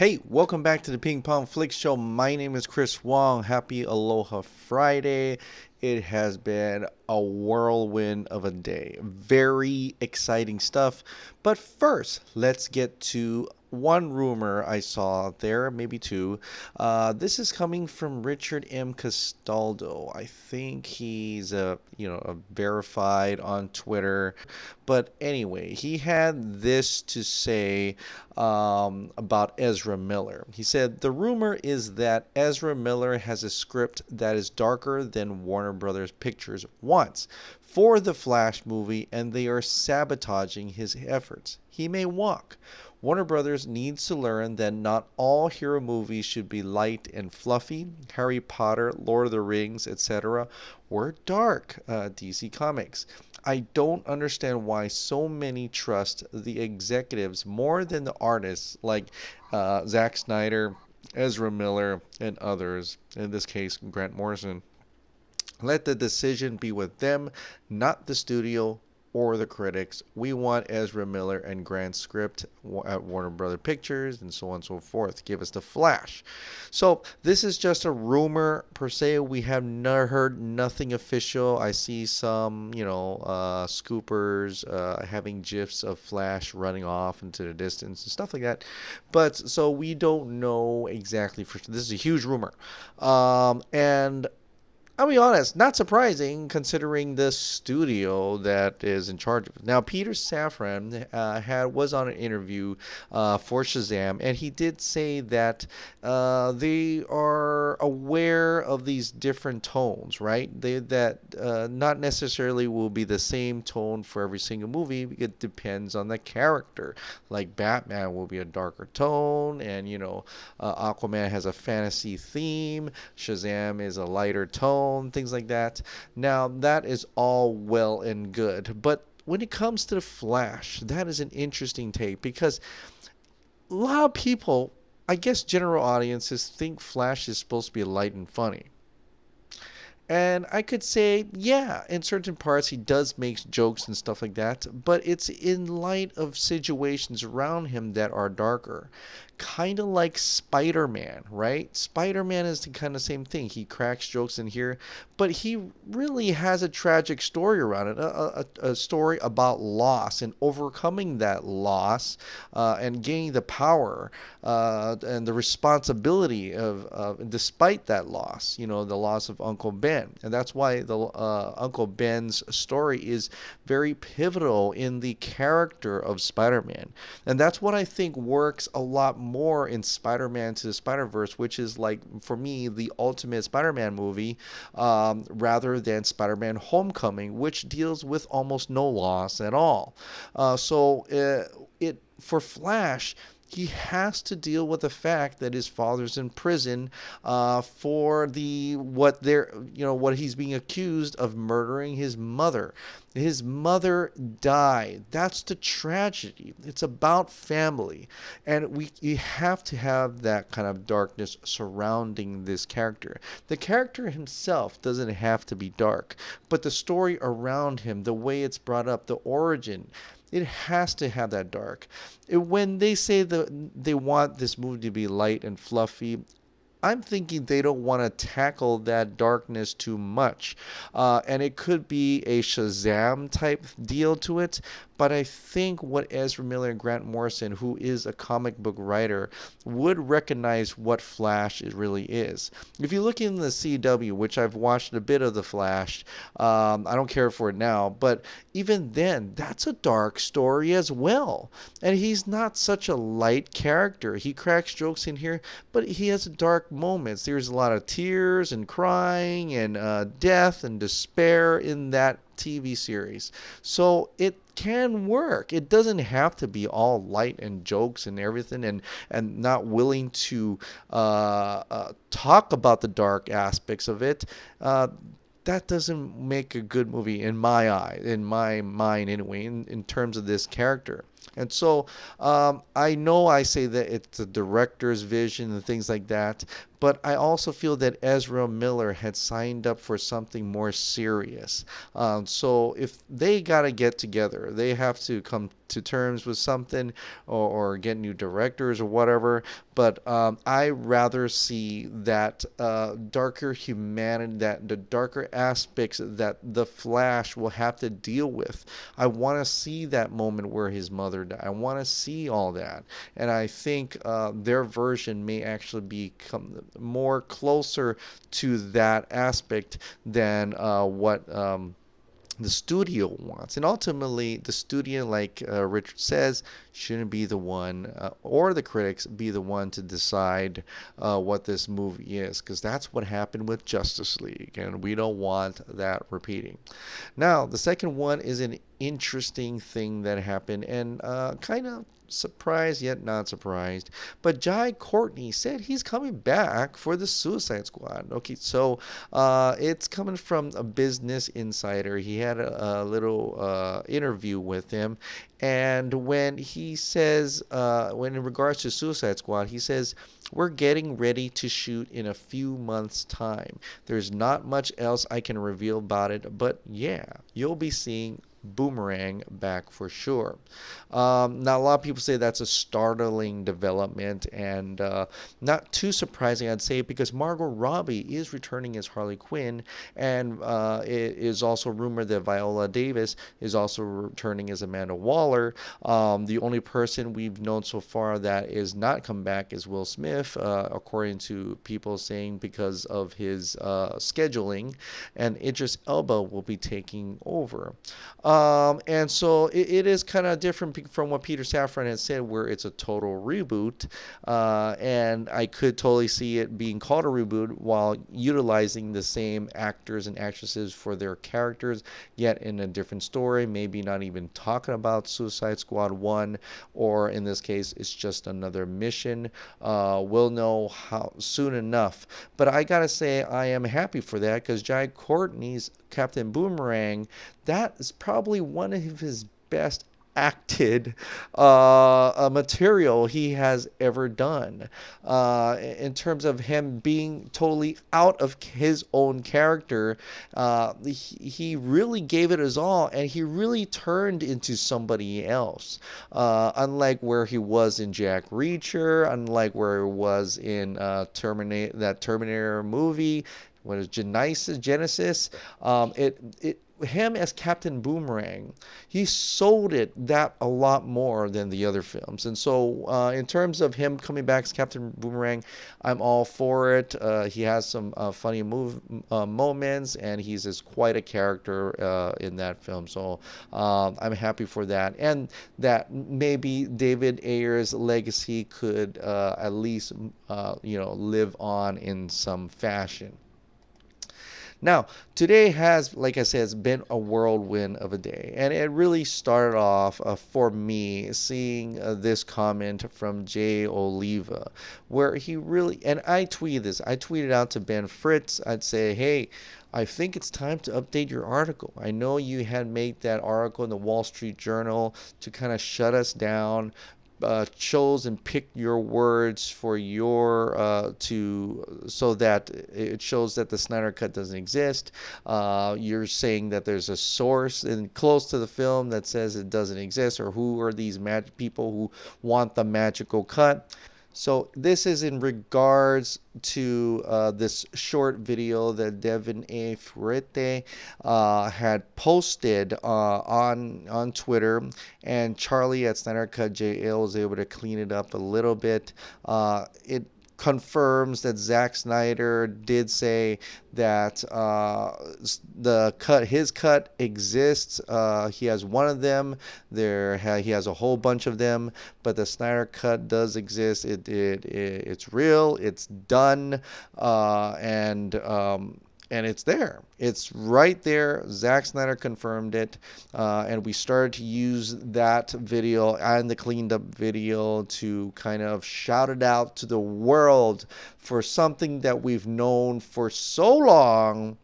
Hey, welcome back to the Ping Pong Flick Show. My name is Chris Wong. Happy Aloha Friday. It has been a whirlwind of a day. Very exciting stuff. But first, let's get to one rumor I saw there, maybe two. This is coming from Richard M. Castaldo. I think he's a verified on Twitter. But anyway, he had this to say about Ezra Miller. He said, "The rumor is that Ezra Miller has a script that is darker than Warner Brothers Pictures wants for the Flash movie, and they are sabotaging his efforts. He may walk. Warner Brothers needs to learn that not all hero movies should be light and fluffy. Harry Potter, Lord of the Rings, etc. were dark, DC Comics. I don't understand why so many trust the executives more than the artists like Zack Snyder, Ezra Miller, and others, in this case, Grant Morrison. Let the decision be with them, not the studio or the critics. We want Ezra Miller and Grant's script at Warner Brother Pictures and so on and so forth. Give us the Flash." So this is just a rumor per se. We have heard nothing official. I see some, scoopers having gifs of Flash running off into the distance and stuff like that. But so we don't know exactly for sure. This is a huge rumor. And I'll be honest, not surprising considering the studio that is in charge of it. Now, Peter Safran was on an interview for Shazam, and he did say that they are aware of these different tones, right? That not necessarily will be the same tone for every single movie. It depends on the character. Like Batman will be a darker tone, and Aquaman has a fantasy theme. Shazam is a lighter tone, things like that. Now, that is all well and good, but when it comes to the Flash, that is an interesting take because a lot of people, I guess general audiences, think Flash is supposed to be light and funny. And I could say, yeah, in certain parts he does make jokes and stuff like that, but it's in light of situations around him that are darker. Kind of like Spider-Man, right? Spider-Man is the kind of same thing. He cracks jokes in here, but he really has a tragic story around it, a story about loss and overcoming that loss and gaining the power and the responsibility of despite that loss, the loss of Uncle Ben. And that's why the Uncle Ben's story is very pivotal in the character of Spider-Man. And that's what I think works a lot more in Spider-Man to the Spider-Verse, which is like, for me, the ultimate Spider-Man movie, rather than Spider-Man Homecoming, which deals with almost no loss at all. For Flash, he has to deal with the fact that his father's in prison for what he's being accused of murdering his mother. His mother died. That's the tragedy. It's about family, and you have to have that kind of darkness surrounding this character. The character himself doesn't have to be dark, but the story around him, the way it's brought up, the origin, it has to have that dark. When they say that they want this movie to be light and fluffy, I'm thinking they don't want to tackle that darkness too much. And it could be a Shazam type deal to it. But I think what Ezra Miller and Grant Morrison, who is a comic book writer, would recognize what Flash it really is. If you look in the CW, which I've watched a bit of the Flash, I don't care for it now, but even then, that's a dark story as well. And he's not such a light character. He cracks jokes in here, but he has dark moments. There's a lot of tears and crying and death and despair in that TV series. So it can work. It doesn't have to be all light and jokes and everything, and not willing to talk about the dark aspects of it. That doesn't make a good movie in my eye, in my mind anyway, in terms of this character. And so I know I say that it's the director's vision and things like that, but I also feel that Ezra Miller had signed up for something more serious. So if they got to get together, they have to come to terms with something, or get new directors or whatever. But I rather see that darker humanity, that the darker aspects that the Flash will have to deal with. I want to see that moment where his mother died. I want to see all that, and I think their version may actually become more closer to that aspect than what the studio wants. And ultimately, the studio, like Richard says, shouldn't be the one, or the critics be the one to decide what this movie is, because that's what happened with Justice League, and we don't want that repeating. Now, the second one is an interesting thing that happened, and kind of surprised yet not surprised. But Jai Courtney said he's coming back for the Suicide Squad. Okay, so it's coming from a Business Insider. He had a little interview with him, and when he says, when in regards to Suicide Squad, he says, we're getting ready to shoot in a few months' time. There's not much else I can reveal about it, but yeah, you'll be seeing Boomerang back for sure. Now, a lot of people say that's a startling development, and not too surprising, I'd say, because Margot Robbie is returning as Harley Quinn, and it is also rumored that Viola Davis is also returning as Amanda Waller. The only person we've known so far that is not come back is Will Smith, according to people saying because of his scheduling, and Idris Elba will be taking over. And so it is kind of different from what Peter Safran had said, where it's a total reboot. And I could totally see it being called a reboot while utilizing the same actors and actresses for their characters, yet in a different story, maybe not even talking about Suicide Squad 1, or in this case, it's just another mission. We'll know how soon enough. But I gotta say, I am happy for that, because Jai Courtney's Captain Boomerang, that is probably one of his best acted material he has ever done, in terms of him being totally out of his own character. He really gave it his all, and he really turned into somebody else, unlike where he was in Jack Reacher, unlike where he was in Terminator movie. What is Genesis? Him as Captain Boomerang, he sold it that a lot more than the other films. And so in terms of him coming back as Captain Boomerang, I'm all for it. He has some funny moments, and he's just quite a character in that film. So I'm happy for that, and that maybe David Ayer's legacy could at least live on in some fashion. Now, today has, like I said, has been a whirlwind of a day. And it really started off for me seeing this comment from Jay Oliva, where he really, and I tweeted this, I tweeted out to Ben Fritz, I'd say, hey, I think it's time to update your article. I know you had made that article in the Wall Street Journal to kind of shut us down, chose and picked your words for your so that it shows that the Snyder Cut doesn't exist. You're saying that there's a source close to the film that says it doesn't exist, or who are these people who want the magical cut? So this is in regards to this short video that Devin A. Furete had posted on Twitter, and Charlie at SnyderCut JL was able to clean it up a little bit. It confirms that Zack Snyder did say that his cut exists. He has one of them. He has a whole bunch of them, but the Snyder Cut does exist. It's real. It's done, and it's there. It's right there. Zack Snyder confirmed it, and we started to use that video and the cleaned up video to kind of shout it out to the world for something that we've known for so long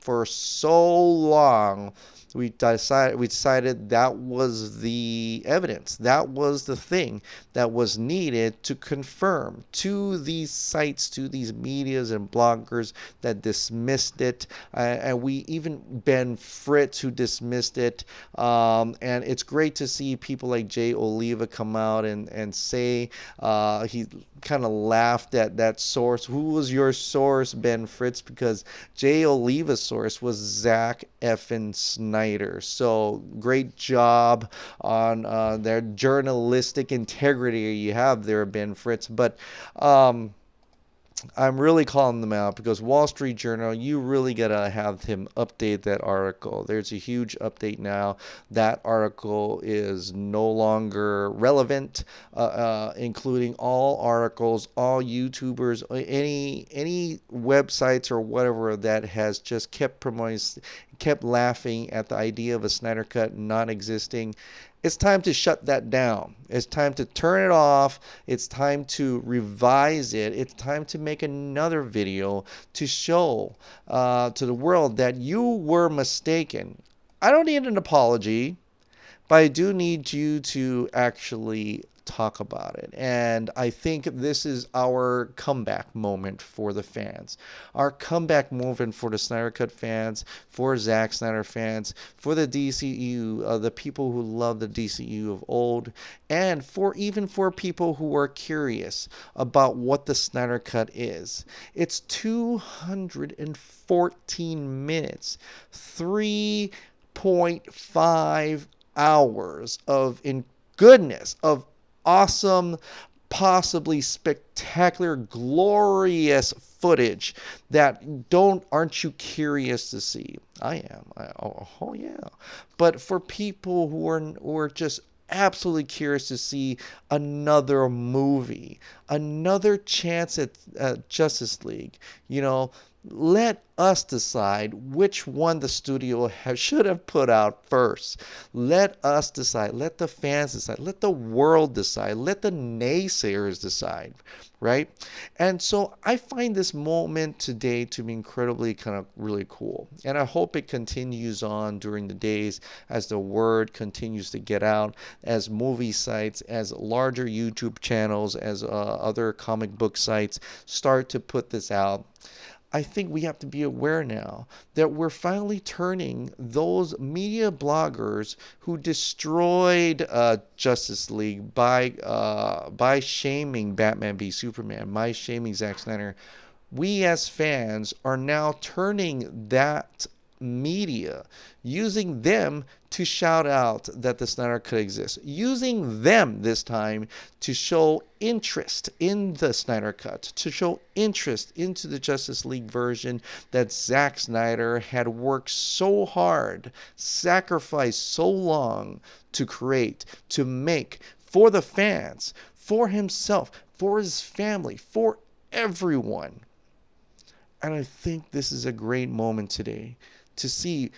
for so long. We decided that was the evidence. That was the thing that was needed to confirm to these sites, to these medias and bloggers that dismissed it. And we even Ben Fritz who dismissed it. And it's great to see people like Jay Oliva come out and say he kind of laughed at that source. Who was your source, Ben Fritz? Because Jay Oliva's source was Zack effing Snyder. So great job on their journalistic integrity you have there, Ben Fritz. But I'm really calling them out because Wall Street Journal, you really got to have him update that article. There's a huge update now. That article is no longer relevant, including all articles, all YouTubers, any websites or whatever that has just kept promoting, kept laughing at the idea of a Snyder Cut not existing. It's time to shut that down. It's time to turn it off. It's time to revise it. It's time to make another video to show to the world that you were mistaken. I don't need an apology, but I do need you to actually talk about it. And I think this is our comeback moment for the fans. Our comeback moment for the Snyder Cut fans, for Zack Snyder fans, for the DCEU, the people who love the DCEU of old, and even for people who are curious about what the Snyder Cut is. It's 214 minutes, 3.5 hours of goodness, of awesome, possibly spectacular, glorious footage that aren't you curious to see? I am. Oh yeah. But for people who are just absolutely curious to see another movie, another chance at Justice League, let us decide which one the studio should have put out first. Let us decide. Let the fans decide. Let the world decide. Let the naysayers decide, right? And so I find this moment today to be incredibly kind of really cool. And I hope it continues on during the days as the word continues to get out, as movie sites, as larger YouTube channels, as other comic book sites start to put this out. I think we have to be aware now that we're finally turning those media bloggers who destroyed Justice League by shaming Batman v Superman, by shaming Zack Snyder. We as fans are now turning that media, using them to shout out that the Snyder Cut exists, using them this time to show interest in the Snyder Cut, to show interest into the Justice League version that Zack Snyder had worked so hard, sacrificed so long to create, to make for the fans, for himself, for his family, for everyone. And I think this is a great moment today to see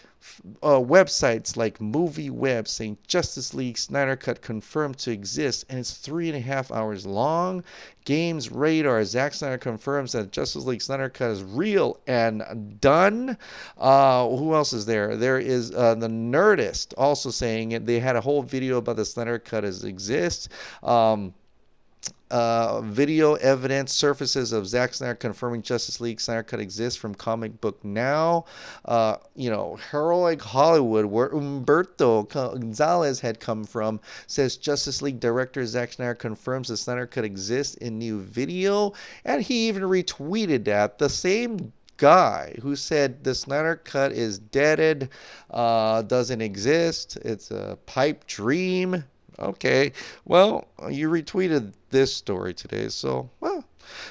websites like MovieWeb saying Justice League Snyder Cut confirmed to exist, and it's 3.5 hours long. Games Radar, Zack Snyder confirms that Justice League Snyder Cut is real and done. Who else is there? There is the Nerdist also saying it. They had a whole video about the Snyder Cut exists. Video evidence surfaces of Zack Snyder confirming Justice League Snyder Cut exists from Comic Book Now. Heroic Hollywood, where Humberto Gonzalez had come from, says Justice League director Zack Snyder confirms the Snyder Cut exists in new video, and he even retweeted that. The same guy who said the Snyder Cut is deaded, doesn't exist, it's a pipe dream. Okay, well, you retweeted this story today, so, well,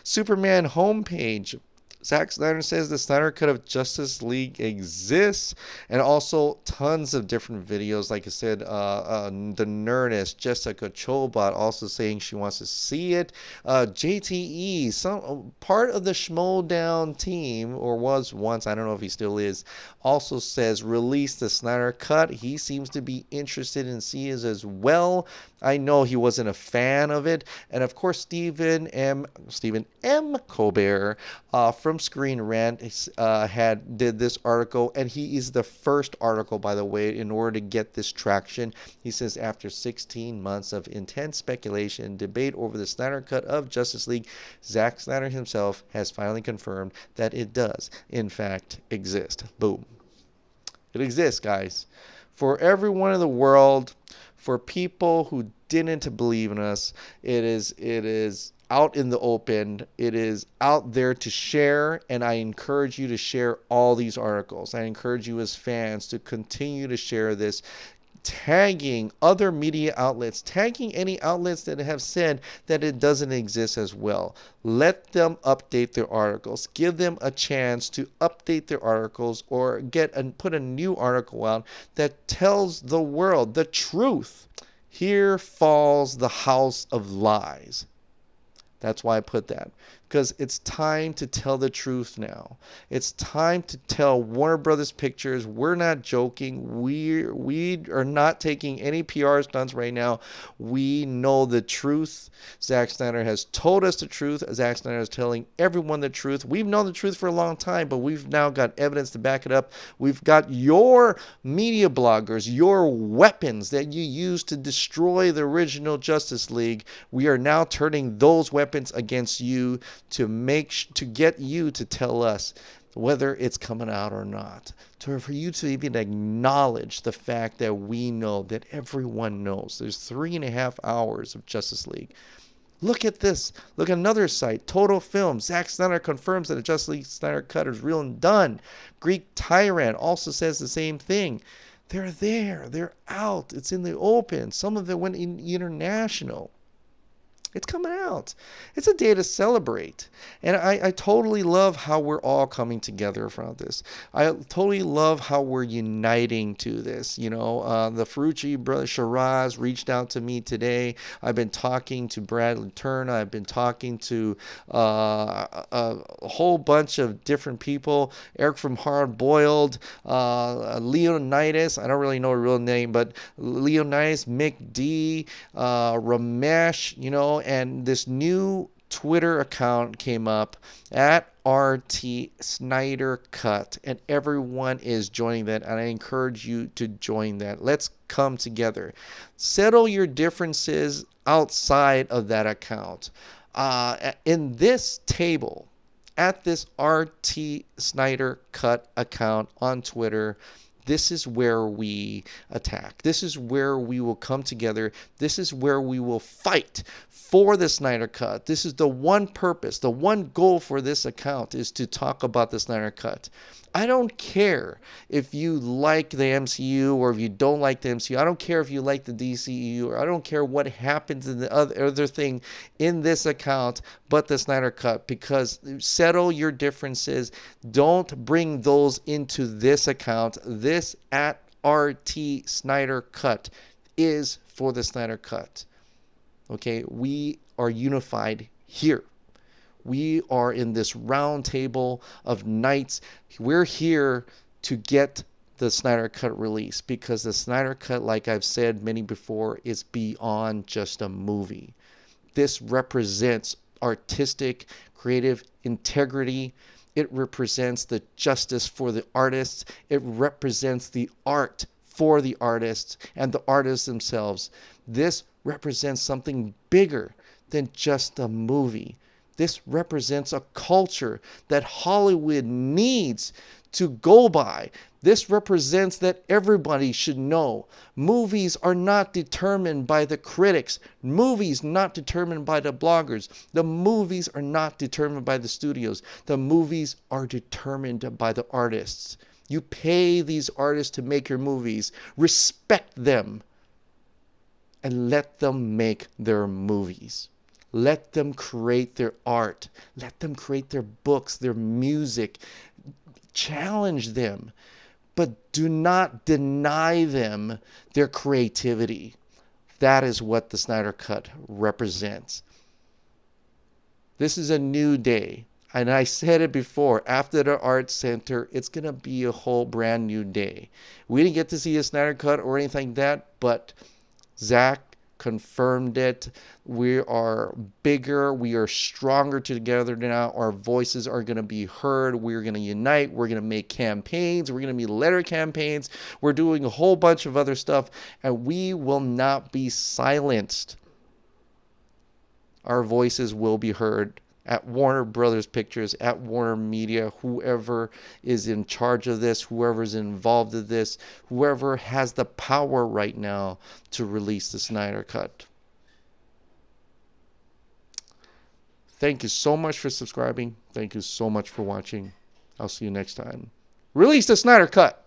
Superman homepage. Zack Snyder says the Snyder Cut of Justice League exists, and also tons of different videos. Like I said, the Nerdist, Jessica Chobot, also saying she wants to see it. JTE, some part of the Schmodown team, or was once, I don't know if he still is, also says release the Snyder Cut. He seems to be interested in seeing it as well. I know he wasn't a fan of it, and of course Stephen M. Colbert from from Screen Rant did this article, and he is the first article, by the way, in order to get this traction. He says, after 16 months of intense speculation and debate over the Snyder Cut of Justice League, Zack Snyder himself has finally confirmed that it does, in fact, exist. Boom. It exists, guys. For everyone in the world, for people who didn't believe in us, it is out in the open. It is out there to share, and I encourage you to share all these articles. I encourage you as fans to continue to share this, tagging other media outlets, tagging any outlets that have said that it doesn't exist as well. Let them update their articles. Give them a chance to update their articles, or put a new article out that tells the world the truth. Here falls the house of lies. That's why I put that, because it's time to tell the truth now. It's time to tell Warner Brothers Pictures, we're not joking. We are not taking any PR stunts right now. We know the truth. Zack Snyder has told us the truth. Zack Snyder is telling everyone the truth. We've known the truth for a long time, but we've now got evidence to back it up. We've got your media bloggers, your weapons that you used to destroy the original Justice League. We are now turning those weapons against you to get you to tell us whether it's coming out or not. For you to even acknowledge the fact that we know, that everyone knows. There's 3.5 hours of Justice League. Look at this. Look at another site, Total Film. Zack Snyder confirms that the Justice League Snyder Cut is real and done. Greek Tyrant also says the same thing. They're there. They're out. It's in the open. Some of it went international. It's coming out. It's a day to celebrate. And I totally love how we're all coming together in front of this. I totally love how we're uniting to this. You know, the Ferrucci brother Shiraz reached out to me today. I've been talking to Bradley Turner. I've been talking to a whole bunch of different people. Eric from Hard Boiled, Leonidas. I don't really know her real name, but Leonidas, Mick D, Ramesh, you know, and this new Twitter account came up at ReleaseTheSnyderCut, and everyone is joining that, and I encourage you to join that. Let's come together. Settle your differences outside of that account. In this table, at this ReleaseTheSnyderCut account on Twitter, this is where we attack. This is where we will come together. This is where we will fight for the Snyder Cut. This is the one purpose, the one goal for this account is to talk about the Snyder Cut. I don't care if you like the MCU or if you don't like the MCU. I don't care if you like the DCEU, or I don't care what happens in the other thing in this account but the Snyder Cut, because settle your differences. Don't bring those into this account. This at RT Snyder Cut is for the Snyder Cut. Okay, we are unified here. We are in this round table of knights. We're here to get the Snyder Cut release, because the Snyder Cut, like I've said many before, is beyond just a movie. This represents artistic, creative integrity. It represents the justice for the artists. It represents the art for the artists and the artists themselves. This represents something bigger than just a movie. This represents a culture that Hollywood needs to go by. This represents that everybody should know. Movies are not determined by the critics. Movies not determined by the bloggers. The movies are not determined by the studios. The movies are determined by the artists. You pay these artists to make your movies. Respect them and let them make their movies. Let them create their art. Let them create their books, their music. Challenge them, but do not deny them their creativity. That is what the Snyder Cut represents. This is a new day. And I said it before, after the Art Center, it's going to be a whole brand new day. We didn't get to see a Snyder Cut or anything like that, but Zack confirmed it. We are bigger. We are stronger together now. Our voices are going to be heard. We're going to unite. We're going to make campaigns. We're going to be letter campaigns. We're doing a whole bunch of other stuff, and we will not be silenced. Our voices will be heard at Warner Brothers Pictures, at Warner Media, whoever is in charge of this, whoever's involved in this, whoever has the power right now to release the Snyder Cut. Thank you so much for subscribing. Thank you so much for watching. I'll see you next time. Release the Snyder Cut.